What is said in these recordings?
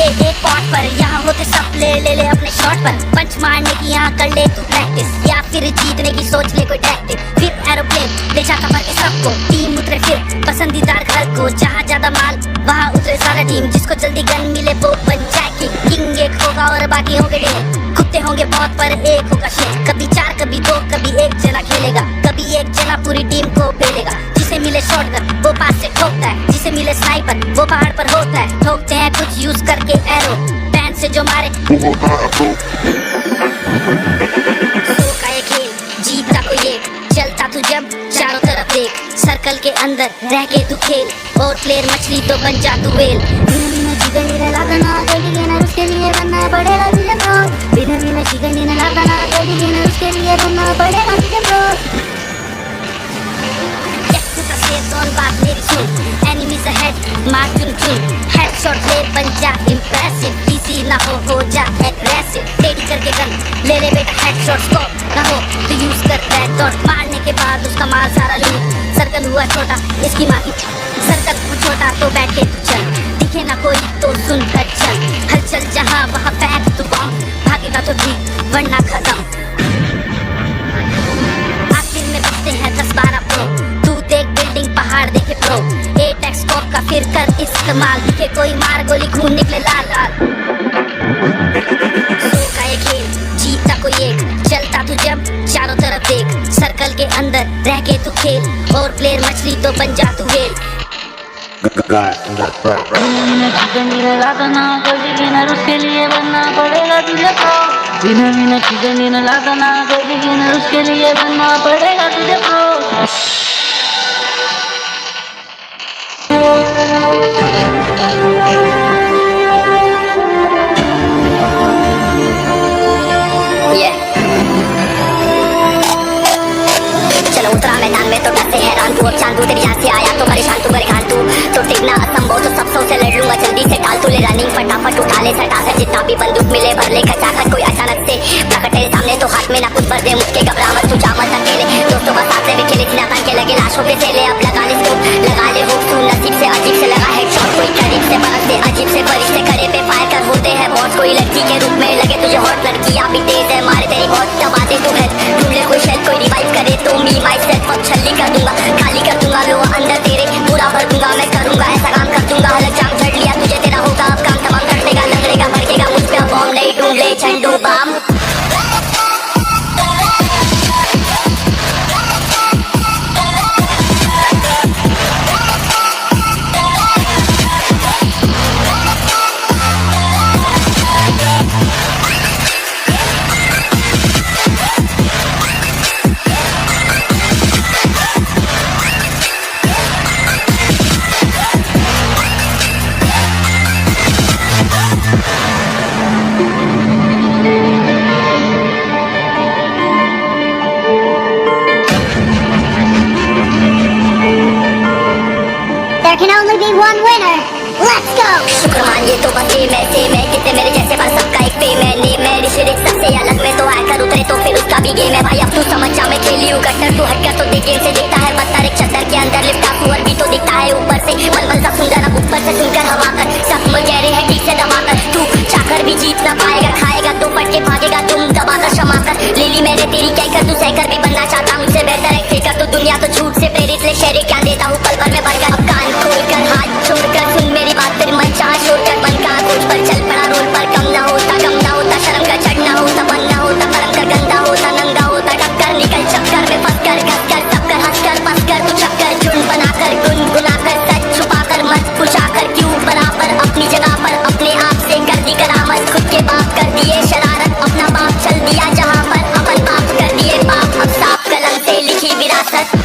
ये एक पॉट पर यहाँ होते सब ले ले अपने शॉट पर। पंच मारने की यहाँ कर ले तू प्रैक्टिस, या फिर जीतने की सोच ले कोई टैक्टिक। फिर एरोप्लेन ले जाता भर के सबको, टीम उतरे फिर पसंदीदार घर को। जहाँ ज्यादा माल वहाँ उतरे सारा टीम, जिसको जल्दी गन मिले वो बन जाए किंग। एक होगा और बाकी होंगे ढेर, कुत्ते होंगे बहुत पर एक होगा शेर। कभी चार कभी दो कभी एक जना खेलेगा, कभी एक जना पूरी टीम को पेलेगा। जिसे मिले शॉटगन वो पास से ठोकता है, जिसे मिले स्नाइपर वो पहाड़ पर होता है। ठोकते हैं कुछ यूज करके एरो, पैन से जो मारे सो का ये खेल जीतता कोई एक। चलता तू जब चारों तरफ देख, सर्कल के अंदर रह के तू खेल। और प्लेयर मछली तो बन जा तू वेल। उसके लिए बनना पड़ेगा तुझे प्रो, बिना में चिकन डिनर लगाना उसके लिए बनना पड़ेगा तुझे प्रो। बात मेरी सुन, enemies ahead, मार चुन चुन। हेडशॉट ले बन जा impressive, DC ना हो जा aggressive। टेडी करके गन ले ले बेटा हेडशॉट, स्कोप ना हो तो यूज कर बैक डॉट। मारने के बाद उसका माल सारा लूट। सर्कल हुआ छोटा इसकी माँ की, सर्कल छोटा तो बैठ के तू चल। दिखे ना कोई तो सुन कर चल, हलचल जहाँ वहाँ पैक तू बॉम्ब। भागेगा तो ठीक वरना खत्म। आखिर में बचते हैं 10-12 प्रो, पहाड़ देखे प्रो। 8x स्कोप का फिर कर इस्तेमाल, दिखे कोई मार गोली खून निकले लाल लाल। सो का ये खेल जीतता कोई एक, चलता तू जब चारों तरफ देख। सर्कल के अंदर रह के तू खेल, और प्लेयर मछली तो बन जा तू वेल। उसके लिए बनना पड़ेगा तुझे प्रो, बिना चिकन लगाना उसके लिए बनना पड़ेगा तुझे प्रो। चलो उतरा मैदान में तो डरते हैरान तू। अब चांदू तेरी जान से आया तो परेशान तू परेशान तू। तो टिकना असंभव तो सब से लड़ लूंगा जल्दी से। डाल तू ले रनिंग फटाफट उठा ले सटा कर, जितना भी बंदूक मिले भर ले खचाखच। कोई अचानक से प्रकट तेरे सामने तो हाथ में ना कुछ भर दे मुझके घबरावत तू जामत अकेले। दोस्तों का साथ से भी खेले सीना तान के लगे लाशों पे से ले। अब लगा ले स्कोप लगा ले हुक तू, नसीब से अजीब से लगा हेडशॉट। कोई करीब से बरस से अजीब से फरिश्ते खड़े पे फायर कर होते हैं बॉस। कोई लड़की के रूप में लगे तुझे हॉट, लड़कियां भी तेज है मारे तेरी बहुत दबाते तू है। ढूंढ ले कोई शेल कोई रिवाइव करे तो मी माई सेल्फ अब छल्ली कर दूंगा, खाली कर दूंगा लो अंदर तेरे पूरा भर दूंगा। मैं करूंगा ऐसा काम कर दूंगा, अलग जाम झड़ लिया तुझे तेरा होगा अब काम तमाम। कर देगा लगेगा भड़केगा मुझ पे बॉम्ब नहीं ढूंढ ले झंडू बम। There can only be one winner. Let's go. शुक्रमान ये तो बस ये मैं से मैं कितने मेरे जैसे पर सबका एक पे मैंने मेरी शिरिक सबसे अलग में तो आकर उतरे तो फिर उसका भी गेम है भाई। अब तू समझ जा मैं खेली हूँ गट्टर, तू हटकर तो देख गेम से दिखता है पत्थर। एक चद्दर के अंदर लिपटा कुंवर भी तो दिखता है ऊपर से। मलमल सा सुंदर अब ऊपर से सुनकर हवा कर सब कह रहे हैं ठीक से दबाकर। तू चाकर भी जीत ना पाएगा, खाएगा तो पट के भागेगा तुम दबाकर क्षमा कर। ले ली मैंने तेरी क्या कर, तू सहकर भी बनना चाहता मुझसे बेहतर है फेंकर। तो दुनिया तो झूठ से प्रेरित ले शेरे क्या देता हूँ पल भर में भरकर। अब कान खोलकर हाथ छोड़कर सुन मेरी बात, तेरी मन चाह छोड़कर बन का कोच पर चल पड़ा रोल पर। कम ना होता शर्म का चढ़ना होता, बनना होता कर्म का गंदा होता, नंगा होता टक्कर निकल चक्कर में फंस कर घस कर सब कर हंस कर बस कर तू चक्कर झुंड बनाकर गुनगुनाकर सच छुपाकर मत पूछाकर क्यों बराबर अपनी जगह पर अपने आप से कर दी करामत। खुद के बाप कर दिए शरारत, अपना बाप चल दिया जहाँ पर अपन बाप कर दिए बाप। अब साफ कलम से लिखी विरासत।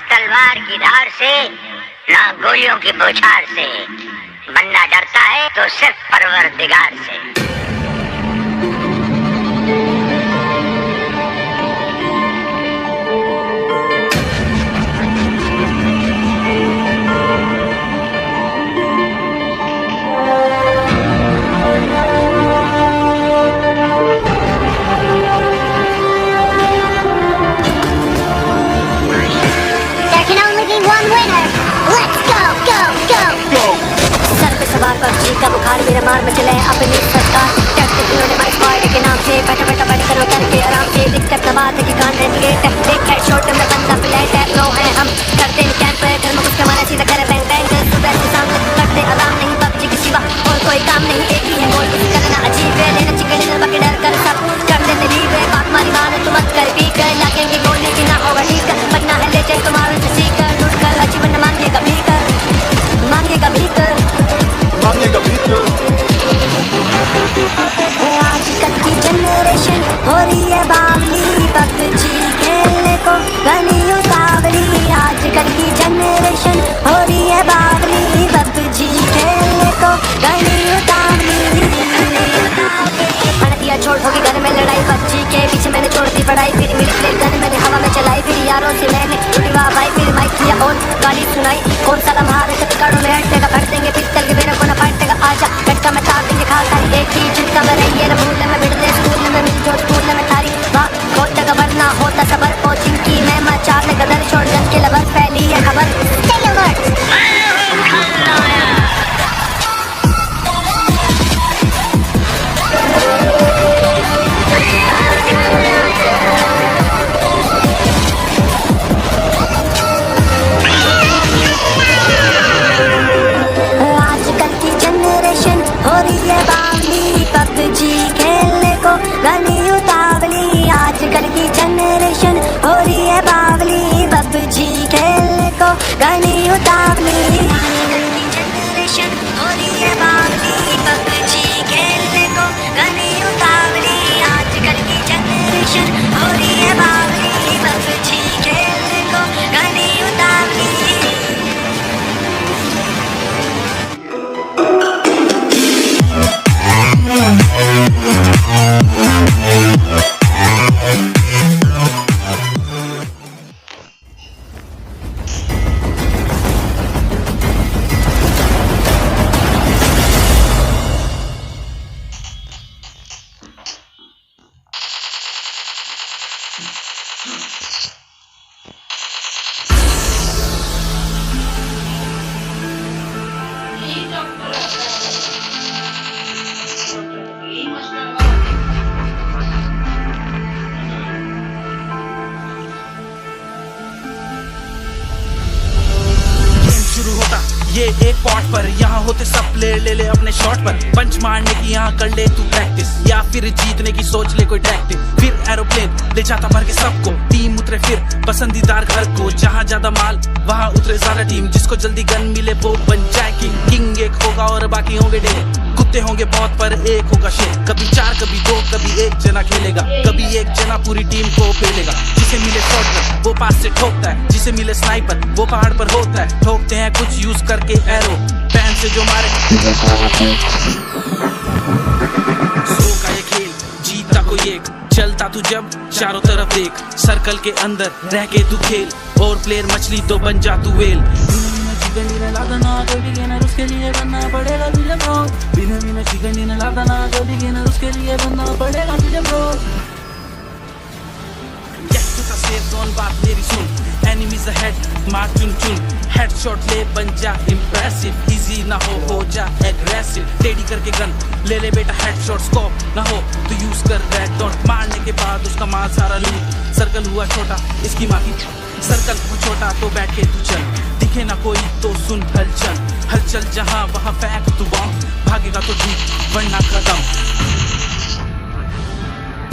तलवार की धार से ना गोलियों की बौछार से, बनना डरता है तो सिर्फ परवरदिगार से। बुखार मेरा मार में चले अपनी सरकार कहते इन्होंने माइक स्क्वाड के नाम से बैठा बैठा बैठ करो करके आराम से दिक्कत न बात है कि कान रेड गेट एक हेडशॉट में बंदा फ्लैट है लो है हम करते हैं कैंप घर में कुछ कमाना सीधा करे बैंग बैंग सुबह से शाम तक करते आराम नहीं पबजी के सिवा और कोई काम नहीं एक ही है बोल कुछ करना अजीब है लेना चिकन डिनर बाकी डर कर सब कर देते लीव है बात मारी मान तू मत कर पी कर लागेंगे गोली की ना होगा ठीक बनना है लेटे तुम्हारे से सीख कर लूट कर जीवन मांगेगा भीतर मांगेगा भीतर मांगेगा भीतर। आजकल की जनरेशन हो रही है बावली पबजी खेलने को गनी उतावली आजकल की जनरेशन हो रही है बावली पबजी खेलने को गनी उतावली दिया छोड़ होगी घर में लड़ाई पबजी के पीछे मैंने छोड़ दी पढ़ाई फिर मेरी प्लेट गन मैंने हवा में चलाई फिर यारों से मैंने वाह भाई फिर माइक किया और गाली सुनाई कौन सा लम्हारे कटकाड़ों में हटेगा भर देंगे पिस्तल के मेरे को न फटेगा आजा कटका में तार देंगे खा खाली एक ही झुटका में रहेंगे न भूल में बिड़ते स्कूल में मिल जो स्कूल में तारी वाह होता का बढ़ना होता सबर कोचिंग की मैं मचार में कदर छोड़ जन के लबर फैली है खबर पबजी खेलने को गनी उतावली आजकल की जनरेशन हो रही है बावली पबजी खेलने को गनी उतावली जनरेशन हो रही है बावली पबजी खेलने को गनी उतावली आजकल की जनरेशन हो रही है बावली पबजी खेलने को गनी उतावली ये एक पॉट पर यहाँ होते सब प्लेयर ले ले अपने शॉट पर पंच मारने की यहाँ कर ले तू प्रैक्टिस या फिर जीतने की सोच ले कोई टैक्टिक फिर एरोप्लेन ले जाता भर के सबको टीम उतरे फिर पसंदीदार घर को जहाँ ज्यादा माल वहाँ उतरे ज्यादा टीम जिसको जल्दी गन मिले वो बन जाए किंग किंग एक होगा और बाकी होंगे ढेर कुत्ते होंगे बहुत पर एक होगा शेर कभी चार कभी दो कभी एक जना खेलेगा कभी एक जना पूरी टीम को फेलेगा जिसे मिले शॉटगन वो पास से ठोकता है जिसे मिले स्नाइपर वो पहाड़ पर होता है ठोकते हैं कुछ यूज करके एरो पैन से जो मारे सो का ये खेल जीता कोई एक चलता तू जब चारों तरफ देख सर्कल के अंदर रह के तू खेल और प्लेयर मछली तो बन जा तू वेल चिकन लादना कोई भी गेनर उसके लिए बनना पड़ेगा तुझे ब्रो बिना चिकन लादना कोई भी गेनर उसके लिए बनना पड़ेगा तुझे ब्रो सेफ जोन बात मेरी सुन एनिमीज अहेड मार चुन चुन हेडशॉट ले बन जा इंप्रेसिव इजी ना हो जा एग्रेसिव टेडी करके गन ले ले बेटा हेडशॉट स्कोप ना हो तो यूज कर रेड डॉट मारने के बाद उसका माल सारा लूट सर्कल हुआ छोटा इसकी माँ की सर्कल हुआ छोटा तो बैठ के तू चल दिखे ना कोई तो सुन हलचल जहाँ वहाँ फेंक तू बॉम्ब भागेगा तो ठीक वरना खत्म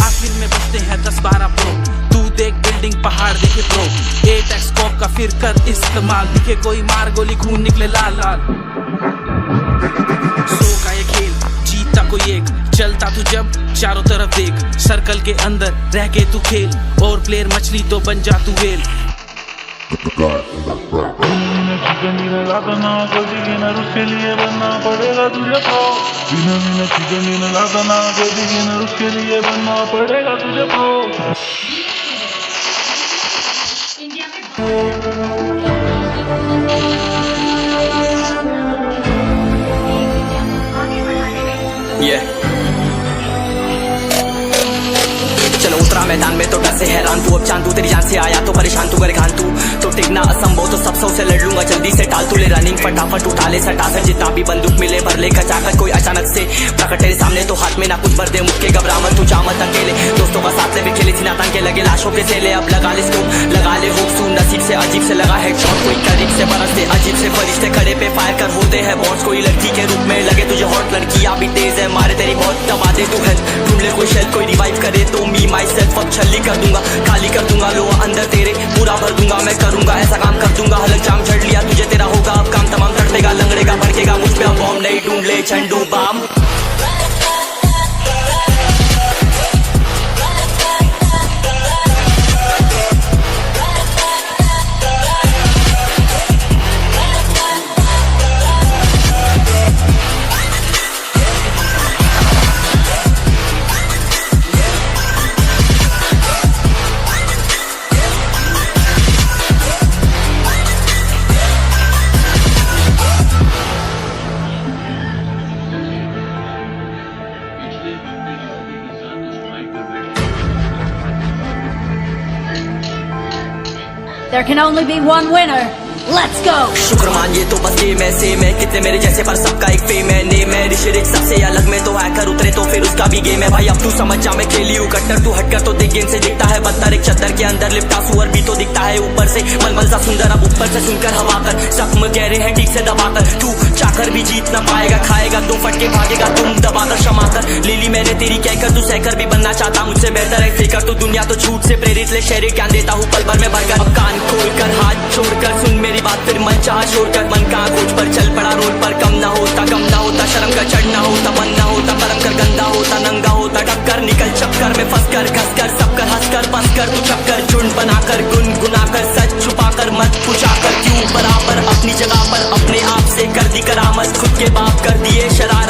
आखिर में बचते हैं 10-12 प्रो तू देख बिल्डिंग पहाड़ देखे प्रो 8x स्कोप का फिर कर इस्तेमाल दिखे कोई मार गोली खून निकले लाल लाल सो का ये खेल जीता कोई एक चलता तू जब चारों तरफ देख सर्कल के अंदर रह के तू खेल और प्लेयर मछली तो बन जा तू वेल लादना कभी गेनर उसके लिए बनना पड़ेगा तुझे प्रो बिना चिकन लादना कभी गेनर उसके लिए बनना पड़ेगा तुझे प्रो चलो उतरा मैदान में तो डर से हैरान तू, अब चांदू तेरी जान से आया तो परेशान तू करे खान तू, तो टिकना असंभव तो सब सौ से लड़ लूंगा जल्दी से टाल तू ले रनिंग फटाफट उठा ले सटा से जितना भी बंदूक मिले भर ले खचाकर कोई अचानक से प्रकट तेरे सामने तो हाथ में ना कुछ भर दे मुक्के घबरा मत तू जा मत अकेले, दोस्तों का साथ ले भी खेली थी ना तान के लगे लाशों के सेले, अब लगा ले स्कोप लगा ले होप सू नसीब से अजीब से लगा हेडशॉट कोई करीब से बरसते अजीब से फरिश्ते खड़े पे फायर कर होते हैं बॉस, कोई लड़की के रूप में लगे तुझे हॉट लड़कियां भी तेज है मारे तेरी बहुत दबा दे तू हेल्प ढूंढ ले कोई शेल कोई रिवाइव करे तो मी माई सेल्फ अब छल्ली कर दूंगा खाली कर दूंगा लो अंदर तेरे पूरा भर दूंगा मैं करूंगा ऐसा काम कर दूंगा हलक जाम झड़ लिया तुझे तेरा होगा अब काम तमाम तड़पेगा लंगड़ेगा भड़केगा मुझ पे अब बॉम्ब नहीं ढूंढ ले Zandu balm. There can only be one winner. Let's go! शुक्रमान ये तो बस गेम है सेम है कितने मेरे जैसे पर सबका एक फेम है नेम है ऋषिरिक सबसे अलग में तो हैकर उतरे तो फिर उसका भी गेम है भाई अब तू समझ जा मैं खेली हूँ कट्टर तू हटकर तो देख गेम से दिखता है बदतर एक चद्दर के अंदर लिपटा सुअर भी तो दिखता है ऊपर से मलमल सा सुंदर अब ऊपर से सुनकर हवा कर जख्म गहरे हैं ठीक से दबाकर तू चाकर भी जीत न पाएगा खाएगा तुम फटके भागेगा तुम दबाकर क्षमा कर ले ली मैंने तेरी कहकर तू सहकर भी बनना चाहता मुझसे बेहतर है फेकर तू दुनिया तो झूठ से प्रेरित ले शहर ज्ञान देता हूँ पल भर में भरकर अब कान खोलकर हाथ छोड़कर सुन मेरी बात फिर मन चाह छोड़कर मन का खोज पर चल पड़ा रोड पर कम ना होता शर्म का चढ़ना होता मन ना होता कर्म कर गंदा होता नंगा होता टक्कर निकल चक्कर में फंस कर घस कर सब कर हंस कर बस कर तू चक्कर झुंड बनाकर गुनगुनाकर सच छुपाकर मत पूछाकर क्यों बराबर अपनी जगह पर अपने आप से कर दी करामत खुद के बाप कर दिए शरारत